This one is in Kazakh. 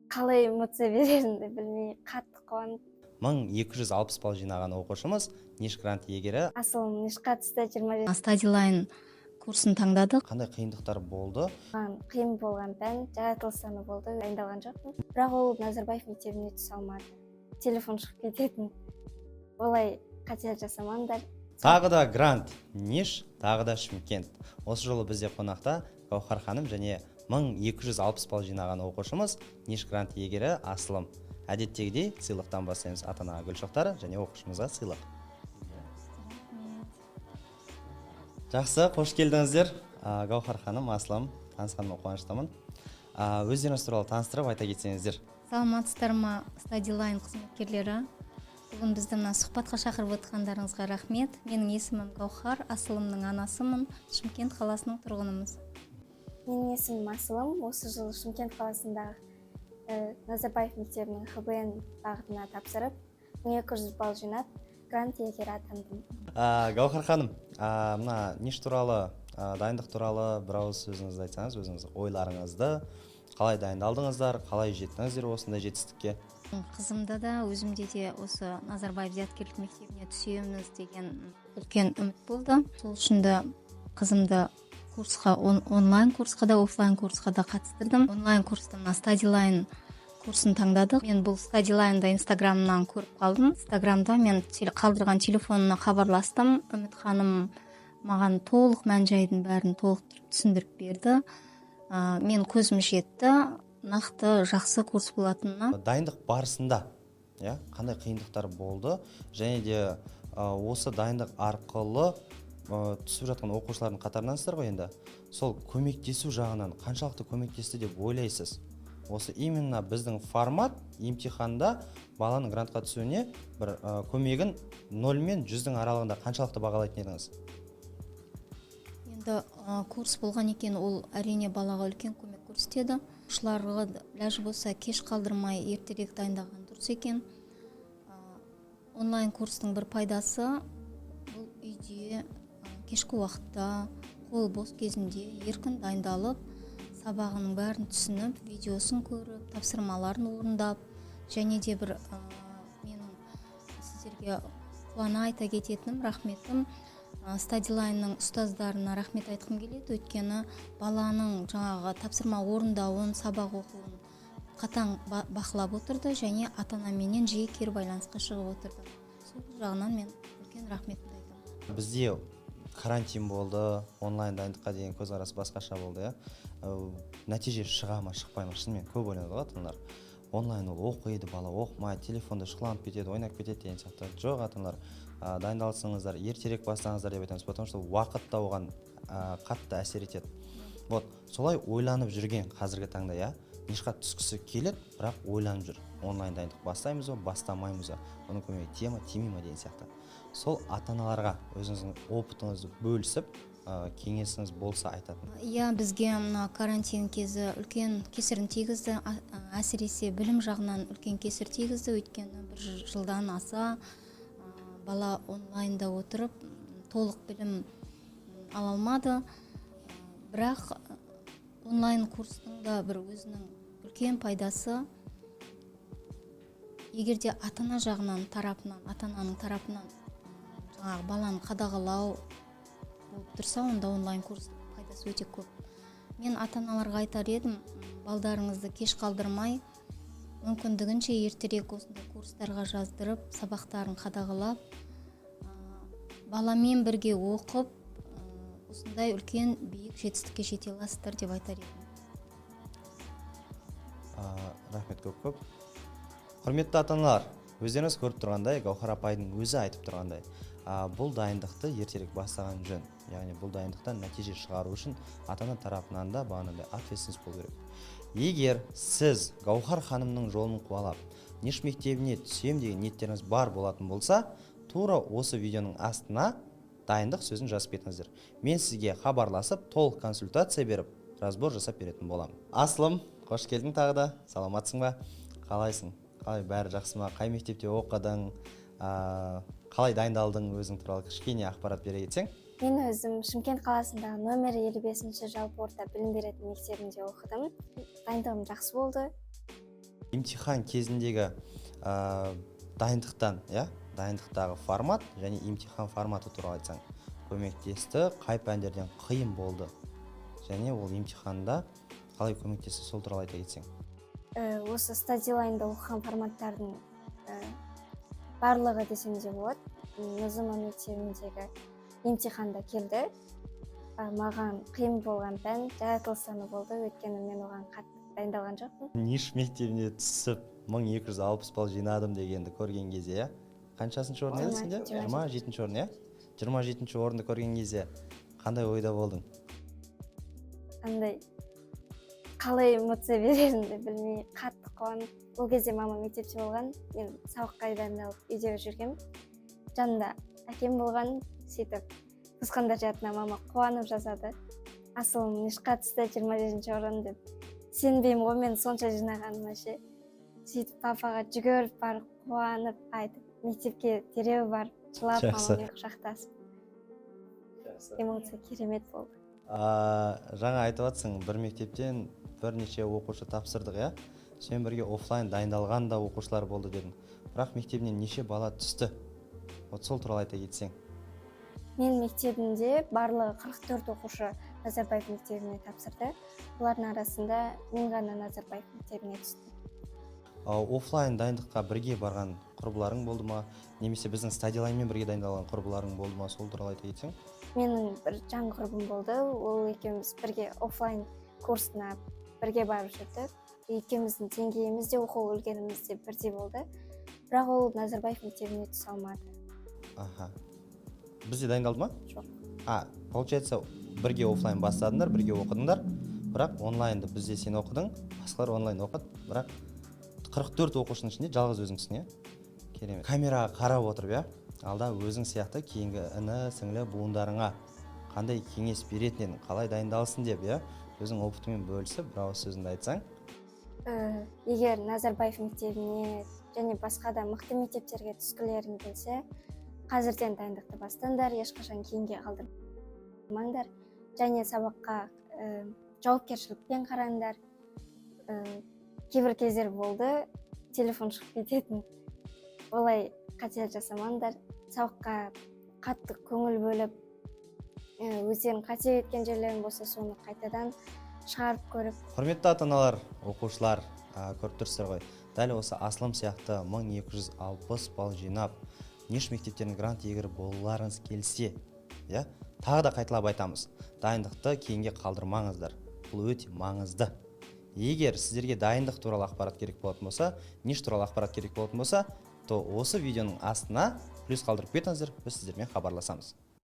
қалай эмоция берерімді білмей қатты қуанып. 1260 балл жинаған оқушымыз Ниш грант иегері. Асылым Нишкатста 25. Стадилайн курсын таңдадық. Қандай қиындықтар болды? Қиын болған пән жаратылыстану болды, дайындалған жоқпын. Бірақ ол Назарбаев мектебіне түсе алмады. Телефон шығып кететін. Олай қате жасамаңдар. Тағы да грант Ниш, тағы да Шымкент. Осы жолы бізде қонақта Гаухар ханым және 1260 балл жинаған оқушымыз Ниш грант иегері Асылым. Әдеттегідей сыйлықтан бастаймыз. Ата-анаға гүл шоқтары және оқушымызға сыйлық. Жақсы, қош келдіңіздер. Гаухар ханым, Асылым, танысқаныма қуаныштымын. Өздеріңіз туралы таныстырып айта кетсеңіздер. Саламатсыздар ма, Стадилайн қызметкерлері? Бүгін бізді мына сұхбатқа шақырып отырғандарыңызға рахмет. Менің есімім Гаухар, Асылымның анасымын, Шымкент қаласының тұрғынымыз. Менің есімім Асылым, осы жылы Шымкент қаласындағы Назарбаев мектебінің ХБН бағытына тапсырып, 1200 балл жинап, грант иегері атандым. Гаухар ханым, мына Ниш туралы, дайындық туралы бір ауыз сөзіңізді айтсаңыз, өзіңіз ойларыңызды, қалай дайындалдыңыздар, қалай жеттіңіздер осындай жетістікке? Қызымда да, өзімде де осы Назарбаев зияткерлік мектебіне түсеміз деген үлкен үміт болды. Сол үшін де қызымды курсқа, онлайн курсқа да, офлайн курсқа да қатыстырдым. Онлайн курста Стадилайн курсын таңдадық. Мен бұл Стадилайнды инстаграмнан көріп қалдым. Инстаграмда мен қалдырған телефонына хабарластым. Үміт ханым маған толық мән-жайдың бәрін толық түсіндіріп берді. Мен көзім жетті, нақты жақсы курс болатынына. Дайындық барысында қандай қиындықтар болды, және де осы дайындық арқылы түсіп жатқан оқушылардың қатарынансыздар ғой енді. Сол көмектесу жағынан қаншалықты көмектесті деп ойлайсыз? Осы именно біздің формат емтиханда баланың грантқа түсуіне бір көмегін 0 мен 100-дің аралығында қаншалықты бағалайтын едіңіз? Енді курс болған екен, ол әрине балаға үлкен көмек көрсетеді. Оқушыларға ләжі болса кеш қалдырмай ертерек дайындаған дұрыс екен. Онлайн курстың бір пайдасы бұл үйде кешкі уақытта, қол бос кезінде еркін дайындалып, сабағының бәрін түсініп, видеосын көріп, тапсырмаларын орындап, және де бір менің сіздерге қуана айта кететінім, рахметім, Стадилайнның ұстаздарына рахмет айтқым келеді. Өйткені баланың жаңағы тапсырма орындауын, сабақ оқуын қатаң бақылап отырды және ата-анаменен жиі кері байланысқа шығып отырды. Сол жағынан мен үлкен рахметімді айтамын. Бізде карантин болды, онлайн дайындыққа деген көзқарас басқаша болды. Нәтиже шыға ма, шықпай ма, шынымен көп ойланады ғой ата-аналар. Онлайн ол оқиды, бала оқымайды, телефонда шұқыланып кетеді, ойнап кетеді деген сияқты. Жоқ, ата-аналар, дайындалсаңыздар, ертерек бастаңыздар деп айтамыз, потому что уақыт та оған қатты әсер етеді. Вот, солай ойланып жүрген қазіргі таңда, Нишқа түскісі келеді, бірақ ойланып жүр. Онлайн дайындық бастаймыз ба, бастамаймыз ба, оның көмегі тие ма, тимей ма деген сияқты. Сол ата-аналарға өзіңіздің опытыңызды бөлісіп, кеңесіңіз болса айтатын. Бізге мына карантин кезі үлкен кесірін тигізді, әсіресе білім жағынан үлкен кесір тигізді. Өйткені бір жылдан аса бала онлайнда отырып, толық білім ала алмады. Бірақ онлайн курстың да бір өзінің үлкен пайдасы, егерде ата-ана жағынан тарапынан, ата-ананың тарапынан жаңағы баланы қадағалау болып тұрса, онда онлайн курс пайдасы өте көп. Мен ата-аналарға айтар едім, балдарыңызды кеш қалдырмай, мүмкіндігінше ертерек осындай курстарға жаздырып, сабақтарын қадағалап, баламен бірге оқып, осындай үлкен биік жетістікке жете аласыздар деп айтар едім. Рахмет көп. Құрметті ата-аналар, өздеріңіз көріп тұрғандай, Гаухар апайдың өзі айтып тұрғандай, бұл дайындықты ертерек бастаған жөн. Яғни бұл дайындықтан нәтиже шығару үшін ата-ана тарапынан да бағынандай ответственность болу керек. Егер сіз Гаухар ханымның жолын қуалап, Ниш мектебіне түсем деген ниеттеріңіз бар болатын болса, тура осы видеоның астына дайындық сөзін жазып кетіңіздер. Мен сізге хабарласып, толық консультация беріп, разбор жасап беретін боламын. Асылым, қош келдің тағы да. Саламатсың ба? Қалайсың? Қалай, бәрі жақсы ма? Қай мектепте оқыдың? Қалай дайындалдың, өзің туралы кішкене ақпарат бере кетсең? Мен өзім Шымкент қаласындағы номер 55-ші жалпы орта білім беретін мектебінде оқыдым. Дайындығым жақсы болды. Имтихан кезіндегі дайындықтан, дайындықтағы формат және имтихан форматы туралы айтсаң көмектесті, қай пәндерден қиын болды және ол имтиханда қалай көмектесті, сол туралы айта кетсең. Осы стадилайнда оқыған форматтардың барлығы десем де болады. Нұзыма мектебіндегі имтиханда келді. Маған қиын болған пән жаратылыстану болды, өйткені мен оған қатты дайындалған жоқпын. Ниш мектебіне түсіп 1260 балл жинадым дегенді көрген кезде, қаншасыншы орын еді сенде? 27-ші орын, 27-ші орынды көрген кезде қандай ойда болдың? Андай қалай эмоция берерімді білмей қатты қуанып. Ол кезде мама мектепте болған, мен сабаққа дайындалып үйде жүргем. Жанында әкем болған, сөйтіп туысқандар жатына мама қуанып жазады. Асылым нишқа түсті 25-ші орын деп. Сенбеймін ғой мен сонша жинағаныма ше. Сөйтіп папаға жүгіріп барып қуанып айтып, мектепке дереу барып жылап мамамен құшақтасып. Эмоция керемет болды. Жаңа айтып жатсың, бір мектептен бірнеше оқушы тапсырдық, Сен бірге офлайн дайындалған да оқушылар болды дедің. Бірақ мектебінен неше бала түсті? Сол туралы айта кетсең. Мен мектебімде барлығы 44 оқушы Назарбаев мектебіне тапсырды. Олардың арасында мен ғана Назарбаев мектебіне түстім. Офлайн дайындыққа бірге барған құрбыларың болды ма? Немесе біздің стадилайнмен бірге дайындалған құрбыларың болды ма? Сол туралы айта кетсең. Менің бір жан құрбым болды. Ол екеуміз бірге офлайн курсына бірге барып жүрдік. Екеуміздің деңгейіміз де оқу үлгеріміз де бірдей болды. Бірақ ол Назарбаев мектебіне түсе алмады. Бізде дайындалды ма? Жоқ. Получается, бірге офлайн бастадыңдар, бірге оқыдыңдар, бірақ онлайнды бізде сен оқыдың, басқалар онлайн оқыды, бірақ 44 оқушының ішінде жалғыз өзіңсің, Керемет. Камераға қарап отырып, алда өзің сияқты кейінгі іні, сіңлі буындарыңа қандай кеңес беретінен, қалай дайындалсын деп, өзің опытымен бөлісіп, бір ауыз сөзіңді айтсаң. Егер Назарбаев мектебіне және басқа да мықты мектептерге түскілерің келсе, қазірден дайындықты бастаңдар, ешқашан кейінге қалдырмаңдар, және сабаққа жауапкершілікпен қараңдар. Кейбір кездер болды, телефон шығып кететін. Олай қате жасамаңдар, сабаққа қатты көңіл бөліп, өздерің қате кеткен жерлерің болса, соны қайтадан шығарып көріп. Құрметті ата-аналар, оқушылар, көріп тұрсыздар ғой. Дәл осы Асылым сияқты 1260 балл жинап, Ниш мектептерінің грант иегері болуларыңыз келсе, тағы да қайталап айтамыз. Дайындықты кейінге қалдырмаңыздар. Бұл өте маңызды. Егер сіздерге дайындық туралы ақпарат керек болатын болса, Ниш туралы ақпарат керек болатын болса, то осы видеоның астына плюс қалдырып кетіңіздер, біз сіздермен хабарласамыз.